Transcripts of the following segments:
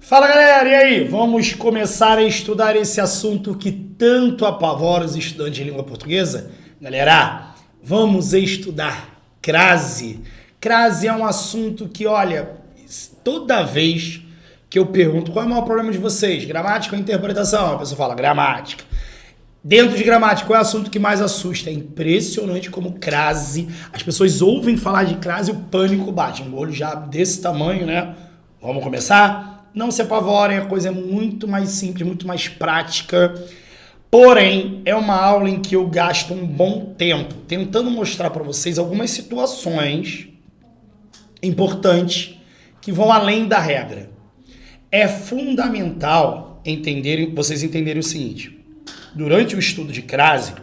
Fala galera, e aí? Vamos começar a estudar esse assunto que tanto apavora os estudantes de língua portuguesa? Galera, vamos estudar crase. Crase é um assunto que, olha, toda vez que eu pergunto qual é o maior problema de vocês, gramática ou interpretação, a pessoa fala gramática. Dentro de gramática, qual é o assunto que mais assusta? É impressionante como crase, as pessoas ouvem falar de crase e o pânico bate. Um olho já desse tamanho, né? Vamos começar? Não se apavorem, a coisa é muito mais simples, muito mais prática. Porém, é uma aula em que eu gasto um bom tempo tentando mostrar para vocês algumas situações importantes que vão além da regra. É fundamental vocês entenderem o seguinte. Durante o estudo de crase,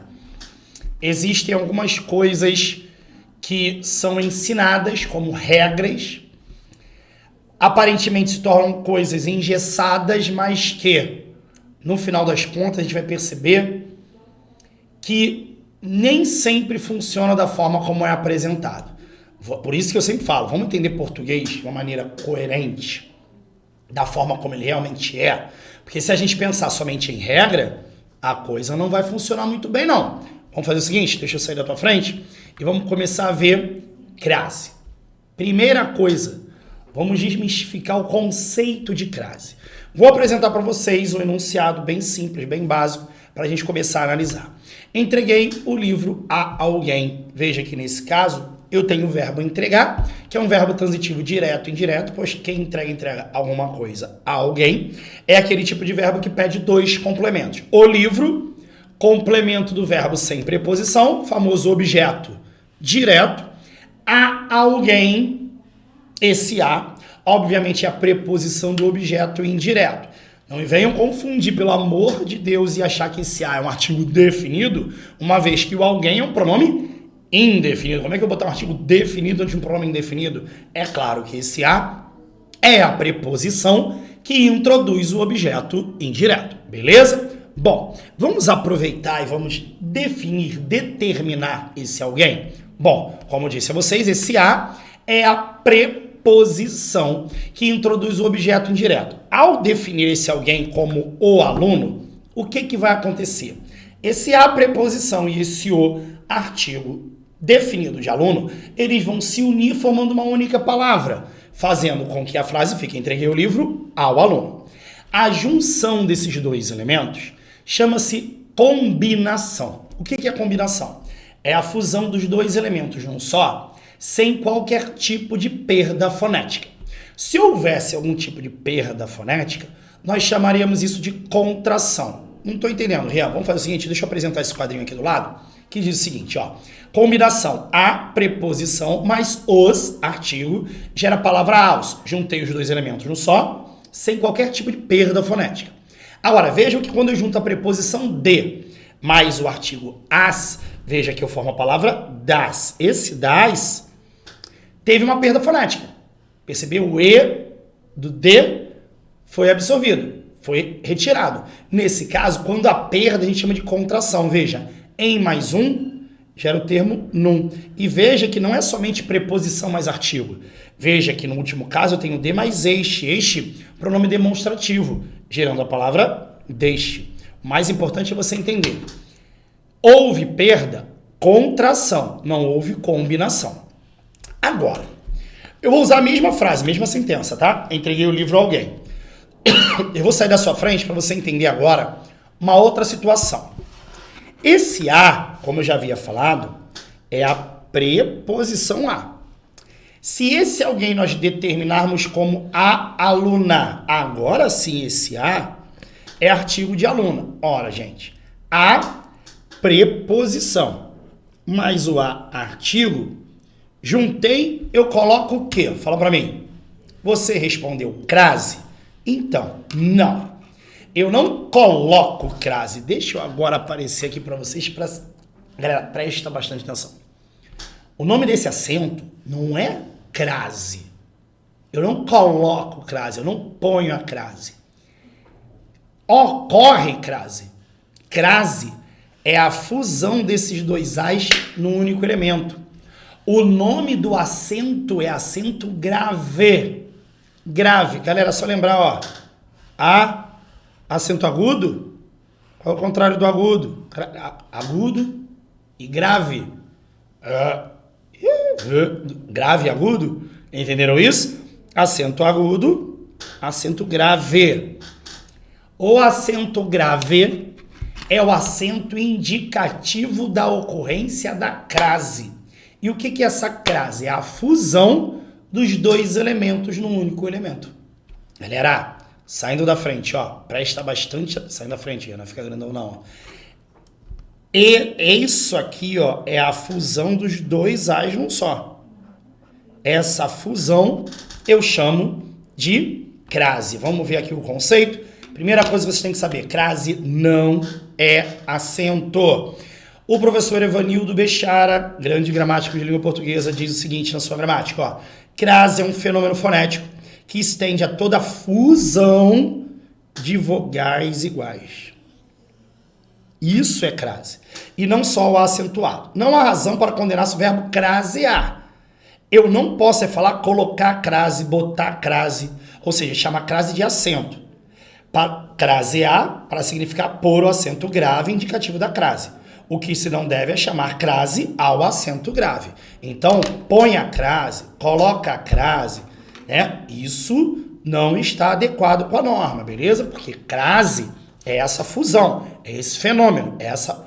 existem algumas coisas que são ensinadas como regras, aparentemente se tornam coisas engessadas, mas que, no final das contas, a gente vai perceber que nem sempre funciona da forma como é apresentado. Por isso que eu sempre falo, vamos entender português de uma maneira coerente, da forma como ele realmente é, porque se a gente pensar somente em regra, a coisa não vai funcionar muito bem, não. Vamos fazer o seguinte, deixa eu sair da tua frente e vamos começar a ver crase. Primeira coisa, vamos desmistificar o conceito de crase. Vou apresentar para vocês um enunciado bem simples, bem básico, para a gente começar a analisar. Entreguei o livro a alguém. Veja que nesse caso eu tenho o verbo entregar, que é um verbo transitivo direto e indireto, pois quem entrega alguma coisa a alguém é aquele tipo de verbo que pede dois complementos. O livro, complemento do verbo sem preposição, famoso objeto direto, a alguém, esse a, obviamente é a preposição do objeto indireto. Não me venham confundir, pelo amor de Deus, e achar que esse a é um artigo definido, uma vez que o alguém é um pronome indefinido. Como é que eu vou botar um artigo definido antes de um pronome indefinido? É claro que esse a é a preposição que introduz o objeto indireto, beleza? Bom, vamos aproveitar e vamos determinar esse alguém? Bom, como eu disse a vocês, esse a é a preposição que introduz o objeto indireto. Ao definir esse alguém como o aluno, o que vai acontecer? Esse a preposição e esse o artigo definido de aluno, eles vão se unir formando uma única palavra, fazendo com que a frase fique entreguei o livro ao aluno. A junção desses dois elementos chama-se combinação. O que é combinação? É a fusão dos dois elementos num só, sem qualquer tipo de perda fonética. Se houvesse algum tipo de perda fonética, nós chamaríamos isso de contração. Não estou entendendo, Rian. Vamos fazer o seguinte, deixa eu apresentar esse quadrinho aqui do lado, que diz o seguinte, ó. Combinação, a preposição mais os, artigo, gera a palavra aos. Juntei os dois elementos no só, sem qualquer tipo de perda fonética. Agora, vejam que quando eu junto a preposição de mais o artigo as, veja que eu formo a palavra das. Esse das teve uma perda fonética. Percebeu? O e do de foi absorvido, foi retirado. Nesse caso, quando a perda a gente chama de contração. Veja, em mais um gera o termo num. E veja que não é somente preposição mais artigo. Veja que no último caso eu tenho de mais este. Este, pronome demonstrativo, gerando a palavra deste. O mais importante é você entender. Houve perda, contração. Não houve combinação. Agora, eu vou usar a mesma frase, mesma sentença, tá? Entreguei o livro a alguém. Eu vou sair da sua frente para você entender agora uma outra situação. Esse a, como eu já havia falado, é a preposição a. Se esse alguém nós determinarmos como a aluna, agora sim esse a é artigo de aluna. Ora, gente, a preposição mais o a artigo, juntei, eu coloco o quê? Fala para mim. Você respondeu crase? Então, não. Eu não coloco crase. Deixa eu agora aparecer aqui para vocês. Galera, presta bastante atenção. O nome desse acento não é crase. Eu não coloco crase, eu não ponho a crase. Ocorre crase. Crase é a fusão desses dois as num único elemento. O nome do acento é acento grave. Grave. Galera, só lembrar, ó. A, acento agudo. Qual é o contrário do agudo? Agudo e grave. Grave e agudo. Entenderam isso? Acento agudo, acento grave. O acento grave é o acento indicativo da ocorrência da crase. E o que é essa crase? É a fusão dos dois elementos num único elemento. Galera, saindo da frente, ó, presta bastante... Saindo da frente, não fica grandão não, ó. E isso aqui, ó, é a fusão dos dois A's num só. Essa fusão eu chamo de crase. Vamos ver aqui o conceito. Primeira coisa que você tem que saber, crase não é acento. O professor Evanildo Bechara, grande gramático de língua portuguesa, diz o seguinte na sua gramática, ó. Crase é um fenômeno fonético que estende a toda fusão de vogais iguais. Isso é crase. E não só o acentuado. Não há razão para condenar-se o verbo crasear. Eu não posso falar colocar crase, botar crase, ou seja, chamar crase de acento. Para crasear, para significar pôr o acento grave indicativo da crase. O que se não deve é chamar crase ao acento grave. Então, põe a crase, coloca a crase, né? Isso não está adequado com a norma, beleza? Porque crase é essa fusão, é esse fenômeno, é essa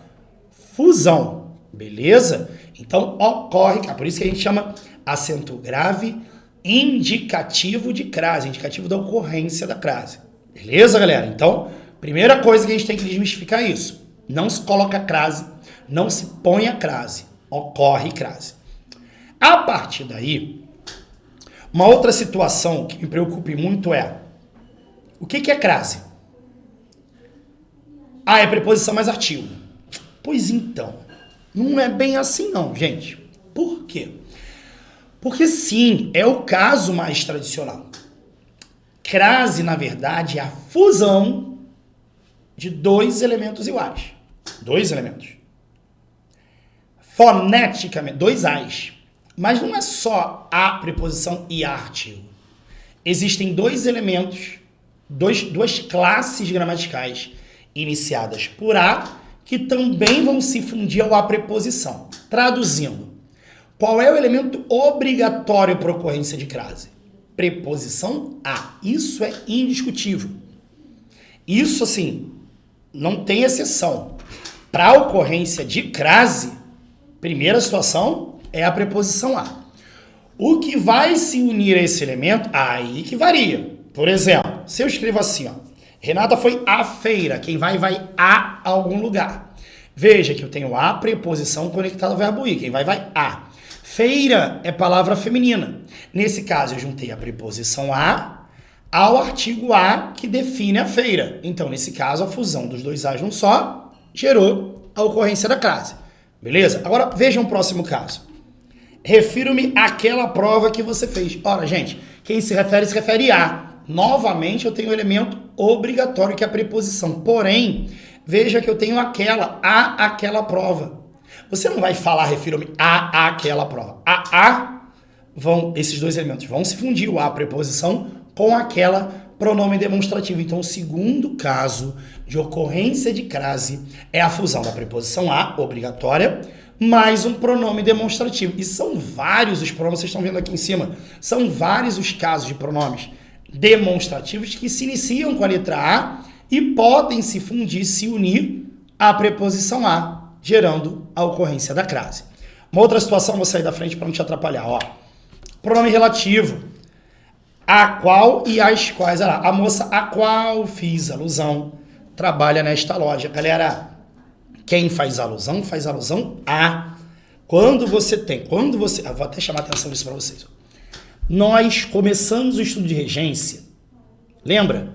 fusão, beleza? Então, ocorre, por isso que a gente chama acento grave indicativo de crase, indicativo da ocorrência da crase. Beleza, galera? Então, primeira coisa que a gente tem que desmistificar é isso. Não se coloca crase, não se põe a crase, ocorre crase. A partir daí, uma outra situação que me preocupa muito é, o que é crase? Ah, é preposição mais artigo. Pois então, não é bem assim não, gente. Por quê? Porque sim, é o caso mais tradicional. Crase, na verdade, é a fusão de dois elementos iguais. Dois elementos. Foneticamente, dois A's. Mas não é só a preposição e a artigo. Existem dois elementos, duas classes gramaticais iniciadas por A, que também vão se fundir ao a preposição. Traduzindo, qual é o elemento obrigatório para ocorrência de crase? Preposição a. Isso é indiscutível. Isso, assim, não tem exceção. Para a ocorrência de crase, primeira situação é a preposição a. O que vai se unir a esse elemento, aí que varia. Por exemplo, se eu escrevo assim, ó, Renata foi à feira, quem vai a algum lugar. Veja que eu tenho a preposição conectada ao verbo ir, quem vai a. Feira é palavra feminina. Nesse caso, eu juntei a preposição a ao artigo a que define a feira. Então, nesse caso, a fusão dos dois A's num só gerou a ocorrência da crase. Beleza? Agora, veja um próximo caso. Refiro-me àquela prova que você fez. Ora, gente, quem se refere a. Novamente, eu tenho o elemento obrigatório, que é a preposição. Porém, veja que eu tenho aquela prova. Você não vai falar, refiro-me a aquela prova. Esses dois elementos vão se fundir, a preposição, com aquela pronome demonstrativo. Então, o segundo caso de ocorrência de crase é a fusão da preposição a, obrigatória, mais um pronome demonstrativo. E são vários os pronomes, vocês estão vendo aqui em cima, são vários os casos de pronomes demonstrativos que se iniciam com a letra A e podem se fundir, se unir à preposição a, gerando a ocorrência da crase. Uma outra situação, vou sair da frente para não te atrapalhar, ó. Pronome relativo. A qual e as quais. Olha lá, a moça a qual fiz alusão trabalha nesta loja. Galera, quem faz alusão a. Quando você... Eu vou até chamar a atenção disso para vocês. Nós começamos o estudo de regência. Lembra?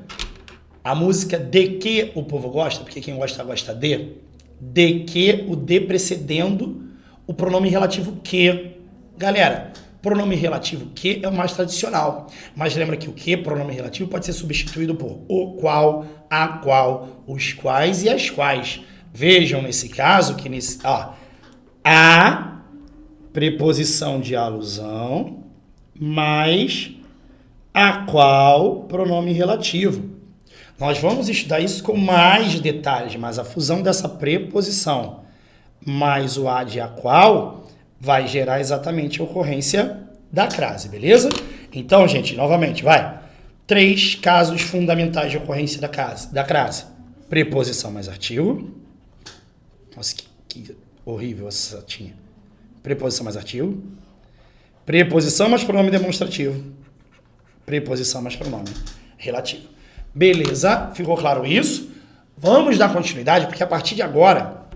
A música De Que o Povo Gosta, porque quem gosta, gosta de que, o de precedendo o pronome relativo que. Galera, pronome relativo que é o mais tradicional. Mas lembra que o que, pronome relativo, pode ser substituído por o qual, a qual, os quais e as quais. Vejam nesse caso que a preposição de alusão mais a qual pronome relativo. Nós vamos estudar isso com mais detalhes, mas a fusão dessa preposição mais o a de a qual vai gerar exatamente a ocorrência da crase, beleza? Então, gente, novamente, vai. 3 casos fundamentais de ocorrência da crase. Preposição mais artigo. Nossa, que horrível essa tinha. Preposição mais artigo. Preposição mais pronome demonstrativo. Preposição mais pronome relativo. Beleza? Ficou claro isso? Vamos dar continuidade, porque a partir de agora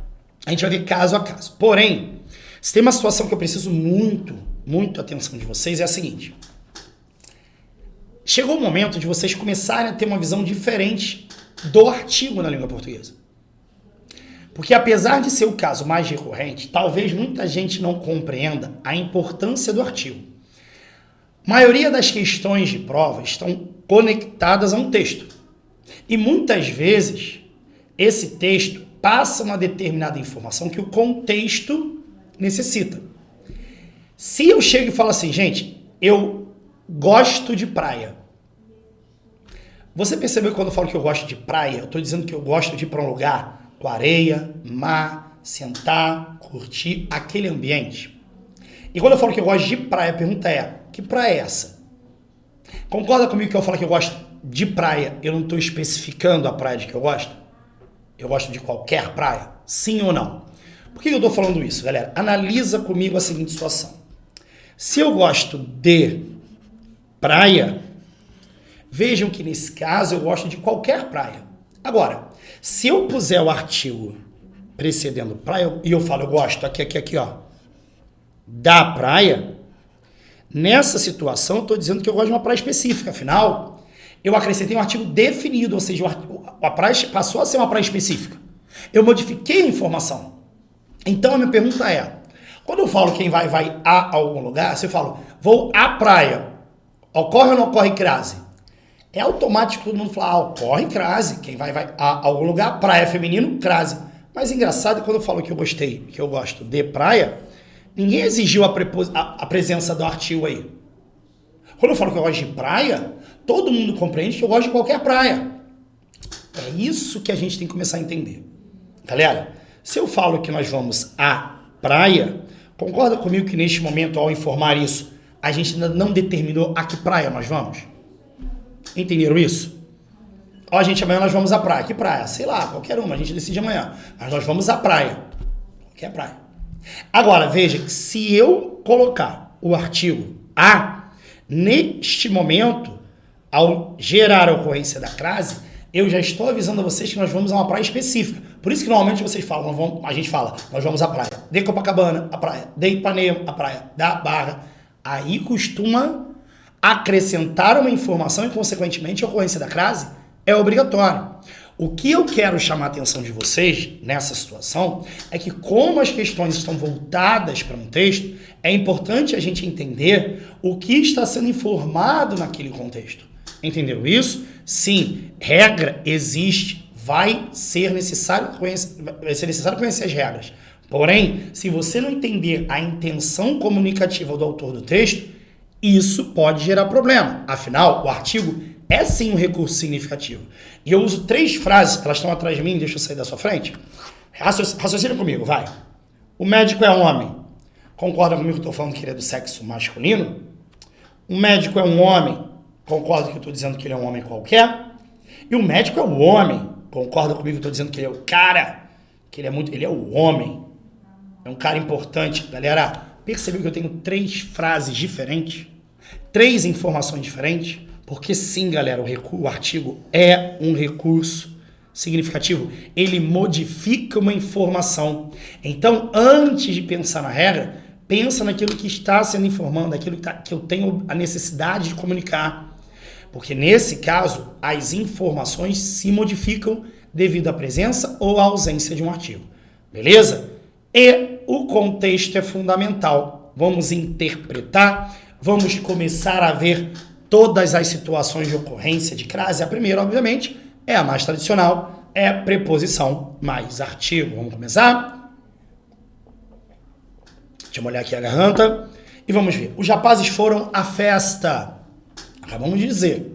a gente vai ver caso a caso. Porém, se tem uma situação que eu preciso muito atenção de vocês, é a seguinte. Chegou o momento de vocês começarem a ter uma visão diferente do artigo na língua portuguesa. Porque apesar de ser o caso mais recorrente, talvez muita gente não compreenda a importância do artigo. A maioria das questões de prova estão conectadas a um texto. E muitas vezes, esse texto passa uma determinada informação que o contexto necessita. Se eu chego e falo assim, gente, eu gosto de praia. Você percebeu que quando eu falo que eu gosto de praia, eu estou dizendo que eu gosto de ir para um lugar com areia, mar, sentar, curtir aquele ambiente. E quando eu falo que eu gosto de praia, a pergunta é, que praia é essa? Concorda comigo que eu falo que eu gosto de praia, eu não estou especificando a praia de que eu gosto? Eu gosto de qualquer praia? Sim ou não? Por que eu estou falando isso, galera? Analisa comigo a seguinte situação. Se eu gosto de praia, vejam que nesse caso eu gosto de qualquer praia. Agora, se eu puser o artigo precedendo praia e eu falo, eu gosto aqui, ó, da praia, nessa situação eu estou dizendo que eu gosto de uma praia específica. Afinal, eu acrescentei um artigo definido, ou seja, a praia passou a ser uma praia específica. Eu modifiquei a informação. Então a minha pergunta é, quando eu falo quem vai a algum lugar, se eu falo, vou à praia, ocorre ou não ocorre crase? É automático todo mundo falar, ocorre crase. Quem vai a algum lugar, praia feminino, crase. Mas engraçado, quando eu falo que eu gosto de praia, ninguém exigiu a presença do artigo aí. Quando eu falo que eu gosto de praia, todo mundo compreende que eu gosto de qualquer praia. É isso que a gente tem que começar a entender. Galera, se eu falo que nós vamos à praia, concorda comigo que neste momento, ao informar isso, a gente ainda não determinou a que praia nós vamos? Entenderam isso? Ó, gente, amanhã nós vamos à praia. Que praia? Sei lá, qualquer uma, a gente decide amanhã. Mas nós vamos à praia. Qualquer praia. Agora, veja que se eu colocar o artigo a, neste momento, ao gerar a ocorrência da crase, eu já estou avisando a vocês que nós vamos a uma praia específica. Por isso que normalmente vocês falam, a gente fala, nós vamos à praia de Copacabana, a praia de Ipanema, a praia da Barra. Aí costuma acrescentar uma informação e, consequentemente, a ocorrência da crase é obrigatória. O que eu quero chamar a atenção de vocês nessa situação é que, como as questões estão voltadas para um texto, é importante a gente entender o que está sendo informado naquele contexto. Entendeu isso? Sim, regra existe, vai ser necessário conhecer as regras. Porém, se você não entender a intenção comunicativa do autor do texto, isso pode gerar problema. Afinal, o artigo é sim um recurso significativo. E eu uso 3 frases, elas estão atrás de mim, deixa eu sair da sua frente. Raciocina comigo, vai. O médico é homem. Concorda comigo que eu estou falando que ele é do sexo masculino? O médico é um homem. Concorda que eu estou dizendo que ele é um homem qualquer? E o médico é o homem. Concorda comigo que eu estou dizendo que ele é o cara? Que ele é o homem. É um cara importante. Galera, percebeu que eu tenho 3 frases diferentes? 3 informações diferentes? Porque sim, galera, o artigo é um recurso significativo. Ele modifica uma informação. Então, antes de pensar na regra, pensa naquilo que está sendo informando, aquilo que eu tenho a necessidade de comunicar. Porque nesse caso, as informações se modificam devido à presença ou à ausência de um artigo. Beleza? E o contexto é fundamental. Vamos interpretar, vamos começar a ver todas as situações de ocorrência de crase. A primeira, obviamente, é a mais tradicional, é preposição mais artigo. Vamos começar? Deixa eu molhar aqui a garganta. E vamos ver. Os rapazes foram à festa. Acabamos de dizer.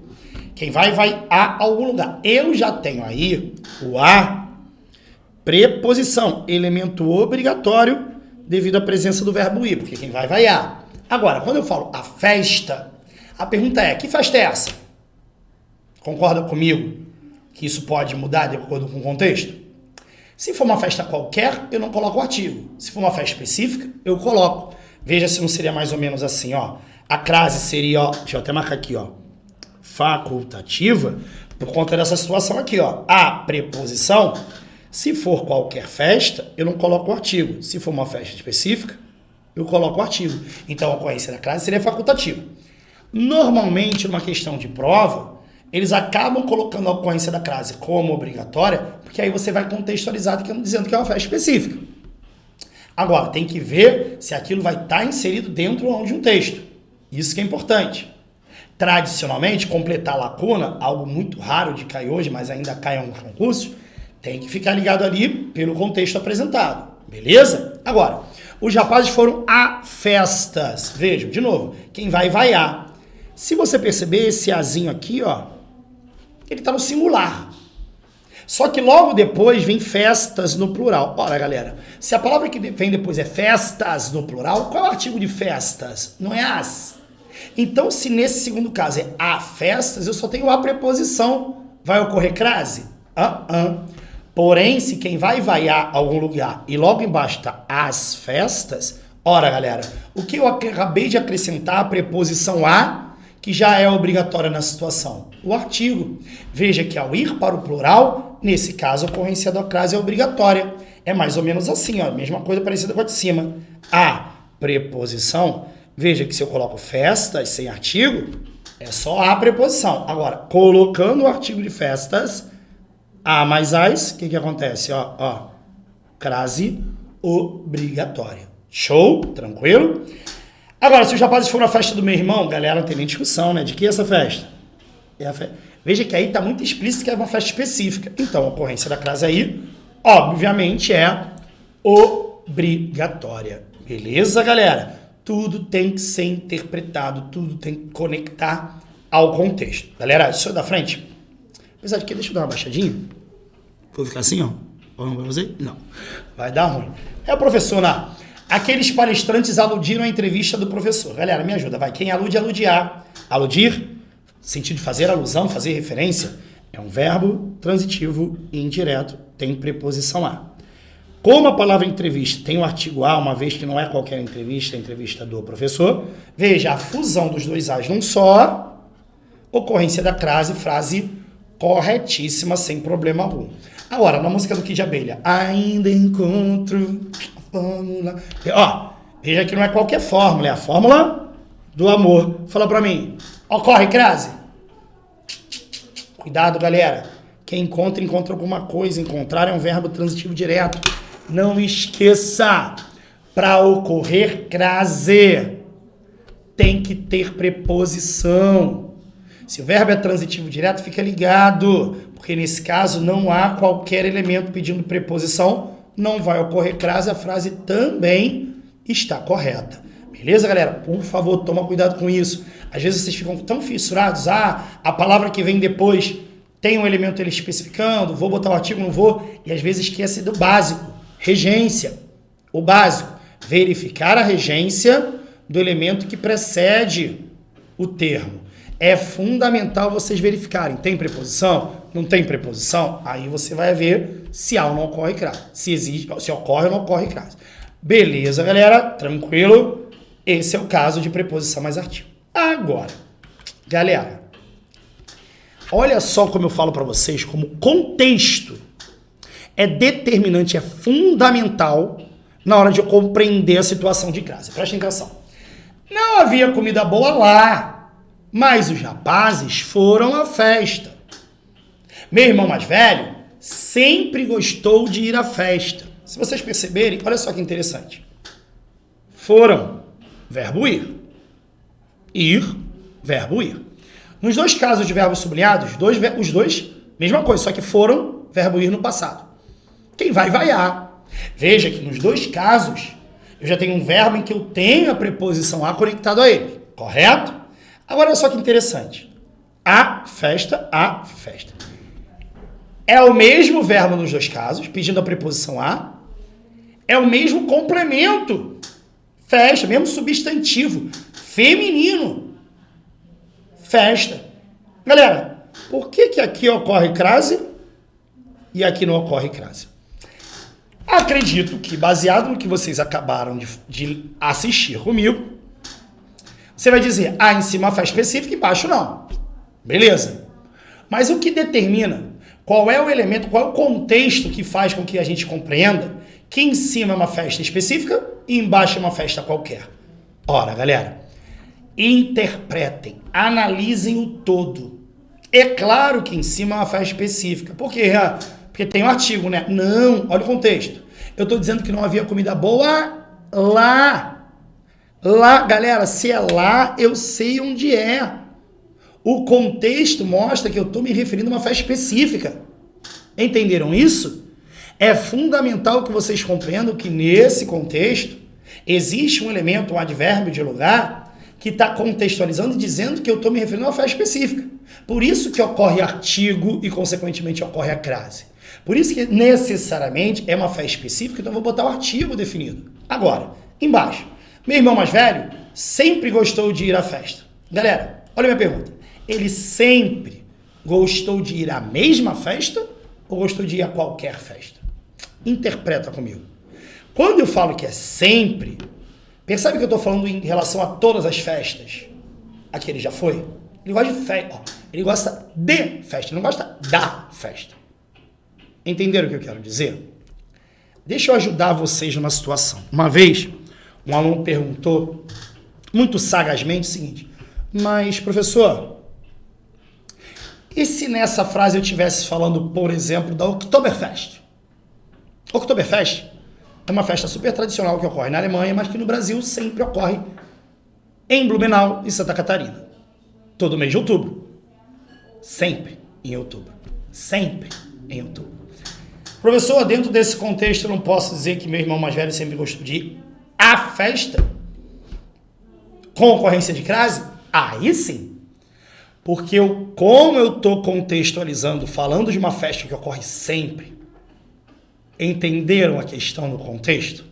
Quem vai a algum lugar. Eu já tenho aí o a, preposição, elemento obrigatório devido à presença do verbo ir, porque quem vai a. Agora, quando eu falo a festa, a pergunta é, que festa é essa? Concorda comigo que isso pode mudar de acordo com o contexto? Se for uma festa qualquer, eu não coloco o artigo. Se for uma festa específica, eu coloco. Veja se não seria mais ou menos assim, ó. A crase seria, ó, deixa eu até marcar aqui, ó, facultativa, por conta dessa situação aqui, ó. A preposição, se for qualquer festa, eu não coloco o artigo. Se for uma festa específica, eu coloco o artigo. Então, a ocorrência da crase seria facultativa. Normalmente, numa questão de prova, eles acabam colocando a ocorrência da crase como obrigatória, porque aí você vai contextualizar dizendo que é uma festa específica. Agora, tem que ver se aquilo vai estar inserido dentro ou não de um texto. Isso que é importante. Tradicionalmente, completar a lacuna, algo muito raro de cair hoje, mas ainda cai em alguns concursos, tem que ficar ligado ali pelo contexto apresentado. Beleza? Agora, os rapazes foram a festas. Vejam, de novo, quem vai a. Se você perceber esse azinho aqui, ó, ele está no singular. Só que logo depois vem festas no plural. Olha, galera, se a palavra que vem depois é festas no plural, qual é o artigo de festas? Não é as. Então, se nesse segundo caso é a festas, eu só tenho a preposição. Vai ocorrer crase? Porém, se quem vai a algum lugar e logo embaixo está as festas, ora, galera, o que eu acabei de acrescentar, a preposição a, que já é obrigatória na situação? O artigo. Veja que ao ir para o plural, nesse caso, a ocorrência da crase é obrigatória. É mais ou menos assim, ó, mesma coisa parecida com a de cima. A preposição, veja que se eu coloco festas sem artigo, é só a preposição. Agora, colocando o artigo de festas, a mais as, o que acontece? Ó, crase obrigatória. Show? Tranquilo? Agora, se os rapazes foram à festa do meu irmão, galera, não tem nem discussão, né? De que é essa festa? É a festa. Veja que aí está muito explícito que é uma festa específica. Então, a ocorrência da crase aí, obviamente, é obrigatória. Beleza, galera? Tudo tem que ser interpretado, tudo tem que conectar ao contexto. Galera, isso é da frente. Apesar de que, deixa eu dar uma baixadinha. Vou ficar assim, ó. Vamos pra você? Não. Vai dar ruim. É o professor lá. Aqueles palestrantes aludiram à entrevista do professor. Galera, me ajuda, vai. Quem alude, aludiar. Aludir, sentido de fazer alusão, fazer referência, é um verbo transitivo e indireto, tem preposição a. Como a palavra entrevista tem o artigo a, uma vez que não é qualquer entrevista, é a entrevista do professor, veja a fusão dos dois as num só, ocorrência da crase, frase corretíssima, sem problema algum. Agora, na música do Kid de Abelha, ainda encontro a fórmula. Ó, veja que não é qualquer fórmula, é a fórmula do amor. Fala pra mim, ocorre crase? Cuidado, galera. Quem encontra alguma coisa. Encontrar é um verbo transitivo direto. Não esqueça, para ocorrer crase, tem que ter preposição. Se o verbo é transitivo direto, fica ligado, porque nesse caso não há qualquer elemento pedindo preposição, não vai ocorrer crase, a frase também está correta. Beleza, galera? Por favor, toma cuidado com isso. Às vezes vocês ficam tão fissurados, a palavra que vem depois tem um elemento ele especificando, vou botar o artigo, não vou, e às vezes esquece do básico, regência. O básico, verificar a regência do elemento que precede o termo. É fundamental vocês verificarem. Tem preposição? Não tem preposição? Aí você vai ver se há ou não ocorre crase. Se ocorre ou não ocorre crase. Beleza, galera? Tranquilo? Esse é o caso de preposição mais artigo. Agora, galera, olha só como eu falo para vocês, como contexto é determinante, é fundamental na hora de eu compreender a situação de crase. Prestem atenção. Não havia comida boa lá, mas os rapazes foram à festa. Meu irmão mais velho sempre gostou de ir à festa. Se vocês perceberem, olha só que interessante. Foram, verbo ir. Ir, verbo ir. Nos dois casos de verbos sublinhados, os dois, mesma coisa, só que foram, verbo ir no passado. Quem vai a. Veja que nos dois casos, eu já tenho um verbo em que eu tenho a preposição a conectado a ele. Correto? Agora, olha só que interessante. A festa, a festa. É o mesmo verbo nos dois casos, pedindo a preposição a. É o mesmo complemento. Festa, mesmo substantivo. Feminino. Festa. Galera, por que aqui ocorre crase e aqui não ocorre crase? Acredito que, baseado no que vocês acabaram de assistir comigo, você vai dizer, em cima uma festa específica, embaixo não. Beleza. Mas o que determina qual é o elemento, qual é o contexto que faz com que a gente compreenda que em cima é uma festa específica e embaixo é uma festa qualquer? Ora, galera, interpretem, analisem o todo. É claro que em cima é uma festa específica. Por quê? Porque tem um artigo, né? Não, olha o contexto. Eu estou dizendo que não havia comida boa lá. Lá, galera, se é lá, eu sei onde é. O contexto mostra que eu estou me referindo a uma festa específica. Entenderam isso? É fundamental que vocês compreendam que nesse contexto existe um elemento, um advérbio de lugar, que está contextualizando e dizendo que eu estou me referindo a uma festa específica. Por isso que ocorre artigo e, consequentemente, ocorre a crase. Por isso que, necessariamente, é uma festa específica, então eu vou botar o artigo definido. Agora, embaixo. Meu irmão mais velho sempre gostou de ir à festa. Galera, olha a minha pergunta. Ele sempre gostou de ir à mesma festa ou gostou de ir a qualquer festa? Interpreta comigo. Quando eu falo que é sempre, percebe que eu estou falando em relação a todas as festas? Aqui ele já foi. Ele gosta de festa. Ele gosta de festa, ele não gosta da festa. Entenderam o que eu quero dizer? Deixa eu ajudar vocês numa situação. Uma vez, um aluno perguntou, muito sagazmente, o seguinte: mas, professor, e se nessa frase eu estivesse falando, por exemplo, da Oktoberfest? Oktoberfest é uma festa super tradicional que ocorre na Alemanha, mas que no Brasil sempre ocorre em Blumenau e Santa Catarina. Todo mês de outubro. Sempre em outubro. Sempre em outubro. Professor, dentro desse contexto eu não posso dizer que meu irmão mais velho sempre gostou de ir à festa com ocorrência de crase? Aí sim. Porque como eu estou contextualizando, falando de uma festa que ocorre sempre, entenderam a questão no contexto?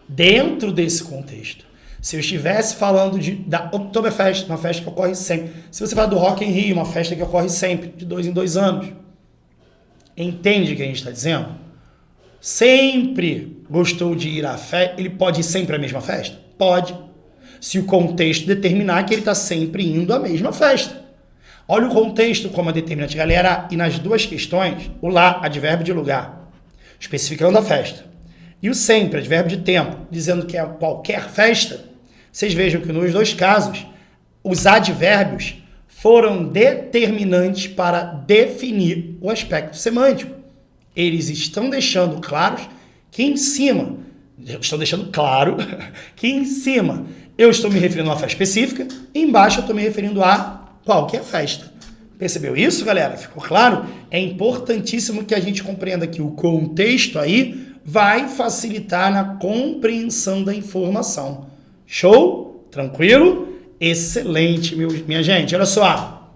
Dentro desse contexto, se eu estivesse falando da Oktoberfest, uma festa que ocorre sempre, se você falar do Rock in Rio, uma festa que ocorre sempre, de 2 em 2 anos, entende o que a gente está dizendo? Sempre gostou de ir à festa, ele pode ir sempre à mesma festa? Pode. Se o contexto determinar que ele está sempre indo à mesma festa. Olha o contexto como é determinante, galera. E nas duas questões, o lá, advérbio de lugar, especificando a festa. E o sempre, advérbio de tempo, dizendo que é qualquer festa. Vocês vejam que nos dois casos, os advérbios foram determinantes para definir o aspecto semântico. Eles estão deixando claros que em cima, eu estou me referindo a uma festa específica, e embaixo eu estou me referindo a qualquer festa. Percebeu isso, galera? Ficou claro? É importantíssimo que a gente compreenda que o contexto aí vai facilitar na compreensão da informação. Show? Tranquilo? Excelente, minha gente. Olha só.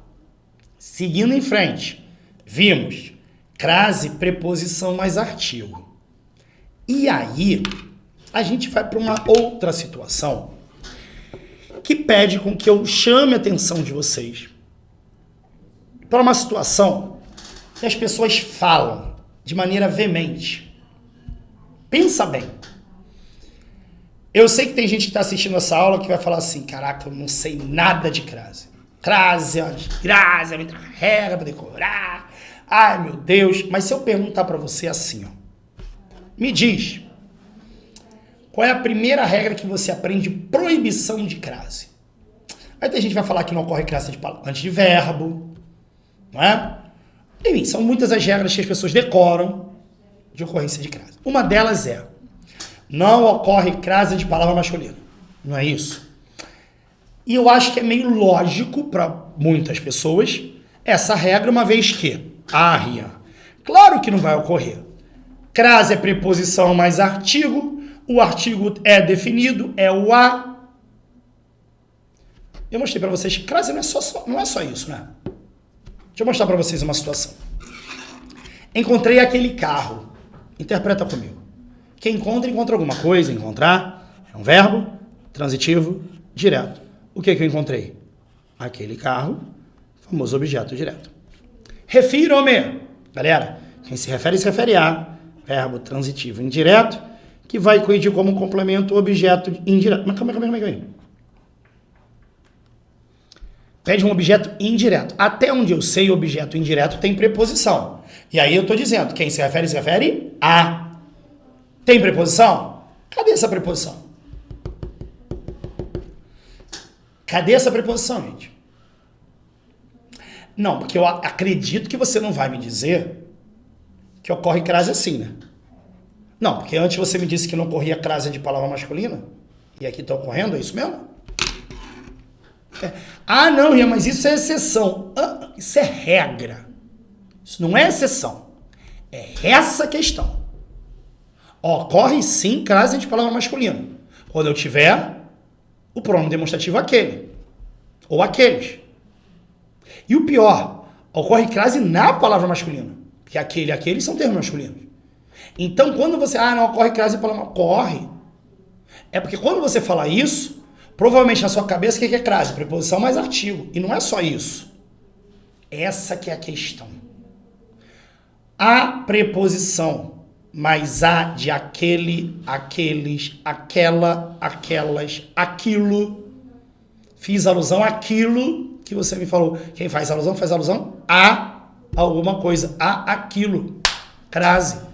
Seguindo em frente, vimos crase, preposição mais artigo. E aí, a gente vai para uma outra situação que pede com que eu chame a atenção de vocês para uma situação que as pessoas falam de maneira veemente. Pensa bem. Eu sei que tem gente que está assistindo essa aula que vai falar assim: caraca, eu não sei nada de crase. Crase é uma desgraça, é muita regra para decorar. Ai, meu Deus. Mas se eu perguntar para você assim, ó, me diz, qual é a primeira regra que você aprende de proibição de crase? Aí tem gente que vai falar que não ocorre crase antes de verbo, não é? Enfim, são muitas as regras que as pessoas decoram de ocorrência de crase. Uma delas é: não ocorre crase de palavra masculina. Não é isso? E eu acho que é meio lógico para muitas pessoas essa regra, uma vez que, Rian, claro que não vai ocorrer. Crase é preposição mais artigo, o artigo é definido, é o a. Eu mostrei para vocês que crase não é só isso, né? Deixa eu mostrar para vocês uma situação. Encontrei aquele carro. Interpreta comigo. Quem encontra alguma coisa. Encontrar é um verbo transitivo direto. O que eu encontrei? Aquele carro, famoso objeto direto. Refiro-me. Galera, quem se refere a verbo transitivo indireto, que vai coincidir como complemento objeto indireto. Mas calma aí. Pede um objeto indireto. Até onde eu sei, objeto indireto tem preposição. E aí eu estou dizendo, quem se refere a. Tem preposição? Cadê essa preposição? Cadê essa preposição, gente? Não, porque eu acredito que você não vai me dizer que ocorre crase assim, né? Não, porque antes você me disse que não ocorria crase de palavra masculina. E aqui está ocorrendo, é isso mesmo? Ah, não, Ian, mas isso é exceção. Isso é regra. Isso não é exceção. É essa questão. Ocorre sim crase de palavra masculina. Quando eu tiver o pronome demonstrativo aquele. Ou aqueles. E o pior, ocorre crase na palavra masculina. Porque aquele e aqueles são termos masculinos. Então, quando você... não ocorre crase de palavra... Ocorre. É porque quando você fala isso, provavelmente na sua cabeça, o que é crase? Preposição mais artigo. E não é só isso. Essa que é a questão. A preposição mais a de aquele, aqueles, aquela, aquelas, aquilo. Fiz alusão àquilo que você me falou. Quem faz alusão a alguma coisa, a aquilo. Crase.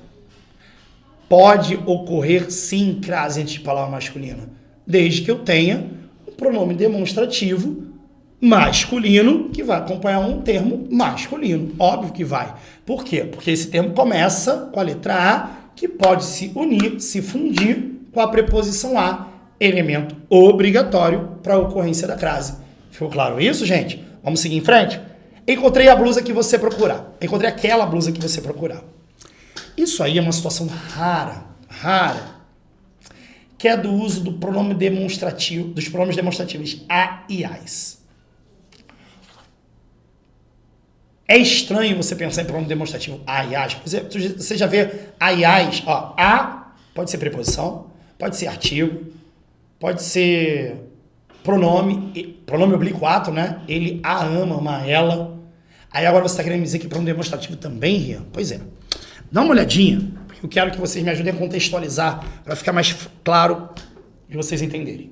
Pode ocorrer sim crase antes de palavra masculina, desde que eu tenha um pronome demonstrativo masculino que vai acompanhar um termo masculino. Óbvio que vai. Por quê? Porque esse termo começa com a letra A, que pode se unir, se fundir com a preposição a, elemento obrigatório para a ocorrência da crase. Ficou claro isso, gente? Vamos seguir em frente? Encontrei a blusa que você procurar. Encontrei aquela blusa que você procurar. Isso aí é uma situação rara, que é do uso do pronome demonstrativo, dos pronomes demonstrativos a e as. É estranho você pensar em pronome demonstrativo a e as. Você já vê a e as. Ó, a pode ser preposição, pode ser artigo, pode ser pronome oblíquo ato, né? Ele a ama ela. Aí agora você está querendo me dizer que pronome demonstrativo também, Rian? Pois é. Dá uma olhadinha, porque eu quero que vocês me ajudem a contextualizar, para ficar mais claro de vocês entenderem.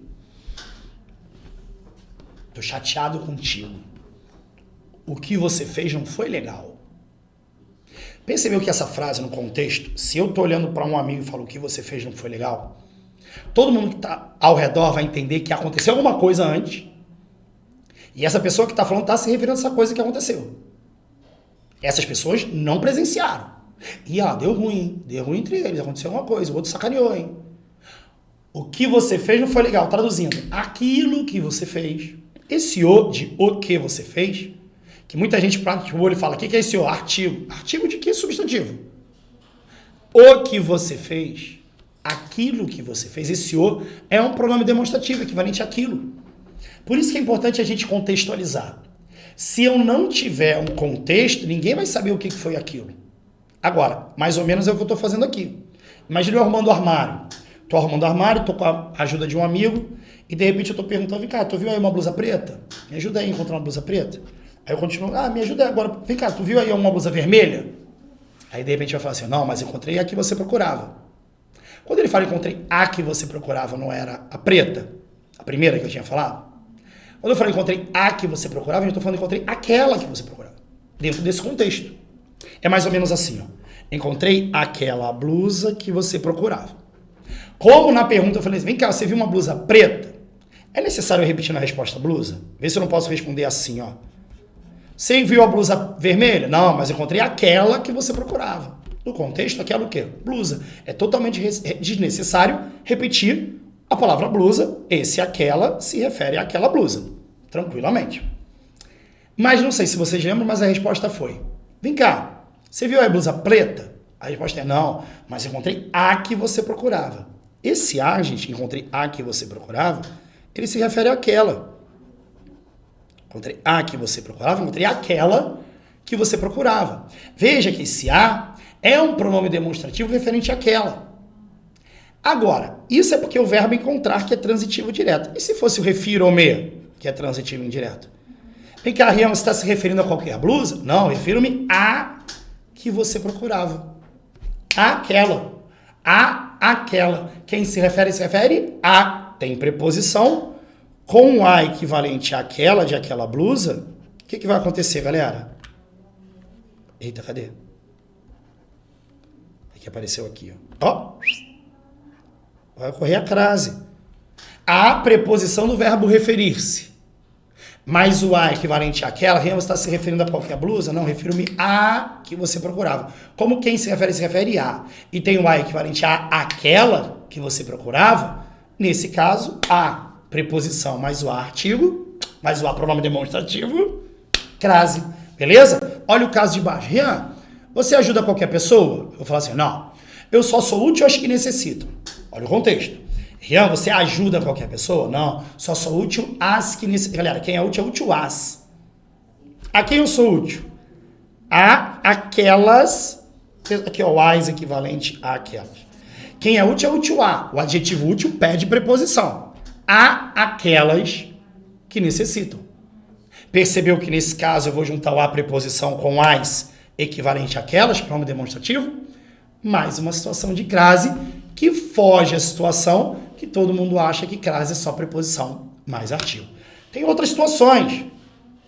Tô chateado contigo. O que você fez não foi legal. Percebeu que essa frase no contexto, se eu tô olhando para um amigo e falo o que você fez não foi legal, todo mundo que tá ao redor vai entender que aconteceu alguma coisa antes, e essa pessoa que tá falando tá se referindo a essa coisa que aconteceu. Essas pessoas não presenciaram. E deu ruim entre eles, aconteceu alguma coisa, o outro sacaneou, hein? O que você fez não foi legal. Traduzindo, aquilo que você fez, esse o de o que você fez, que muita gente bate o olho e fala, o que é esse o? Artigo. Artigo de que substantivo? O que você fez, aquilo que você fez, esse o é um pronome demonstrativo, equivalente àquilo. Por isso que é importante a gente contextualizar. Se eu não tiver um contexto, ninguém vai saber o que foi aquilo. Agora, mais ou menos é o que eu estou fazendo aqui. Imagina eu arrumando o armário. Estou arrumando o armário, estou com a ajuda de um amigo, e de repente eu estou perguntando, vem cá, tu viu aí uma blusa preta? Me ajuda aí a encontrar uma blusa preta? Aí eu continuo, me ajuda aí agora, vem cá, tu viu aí uma blusa vermelha? Aí de repente vai falar assim, não, mas eu encontrei a que você procurava. Quando ele fala encontrei a que você procurava, não era a preta? A primeira que eu tinha falado? Quando eu falo encontrei a que você procurava, eu estou falando encontrei aquela que você procurava. Dentro desse contexto. É mais ou menos assim, ó. Encontrei aquela blusa que você procurava. Como na pergunta eu falei assim, vem cá, você viu uma blusa preta? É necessário eu repetir na resposta blusa? Vê se eu não posso responder assim, ó. Você viu a blusa vermelha? Não, mas eu encontrei aquela que você procurava. No contexto, aquela o quê? Blusa. É totalmente desnecessário repetir a palavra blusa. Esse aquela se refere àquela blusa. Tranquilamente. Mas não sei se vocês lembram, mas a resposta foi, vem cá, você viu a blusa preta? A resposta é não, mas eu encontrei a que você procurava. Esse a, gente, encontrei a que você procurava, ele se refere àquela. Encontrei a que você procurava, encontrei aquela que você procurava. Veja que esse a é um pronome demonstrativo referente àquela. Agora, isso é porque o verbo encontrar que é transitivo direto. E se fosse o refiro-me, que é transitivo indireto? Vem cá, Rian, você está se referindo a qualquer blusa? Não, refiro-me a que você procurava. Aquela. Aquela. Quem se refere a. Tem preposição com a equivalente àquela de aquela blusa. O que vai acontecer, galera? Eita, cadê? É que apareceu aqui, ó. Vai ocorrer a crase. A preposição do verbo referir-se. Mais o a equivalente àquela, você está se referindo a qualquer blusa? Não, refiro-me a que você procurava. Como quem se refere a. E tem o a equivalente a aquela que você procurava, nesse caso, a preposição mais o a artigo, mais o a pronome demonstrativo, crase. Beleza? Olha o caso de baixo. Rian, você ajuda qualquer pessoa? Eu vou falar assim, não. Eu só sou útil aos que necessitam. Olha o contexto. Rian, você ajuda qualquer pessoa? Não. Só sou útil às que necessitam. Galera, quem é útil às. A quem eu sou útil? A aquelas. Aqui, ó, o as equivalente a aquelas. Quem é útil a. O adjetivo útil pede preposição. A aquelas que necessitam. Percebeu que nesse caso eu vou juntar o a preposição com as equivalente àquelas, pronome demonstrativo? Mais uma situação de crase que foge à situação que todo mundo acha que crase é só preposição mais artigo. Tem outras situações,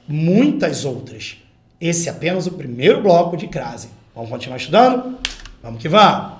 muitas outras. Esse é apenas o primeiro bloco de crase. Vamos continuar estudando? Vamos que vamos!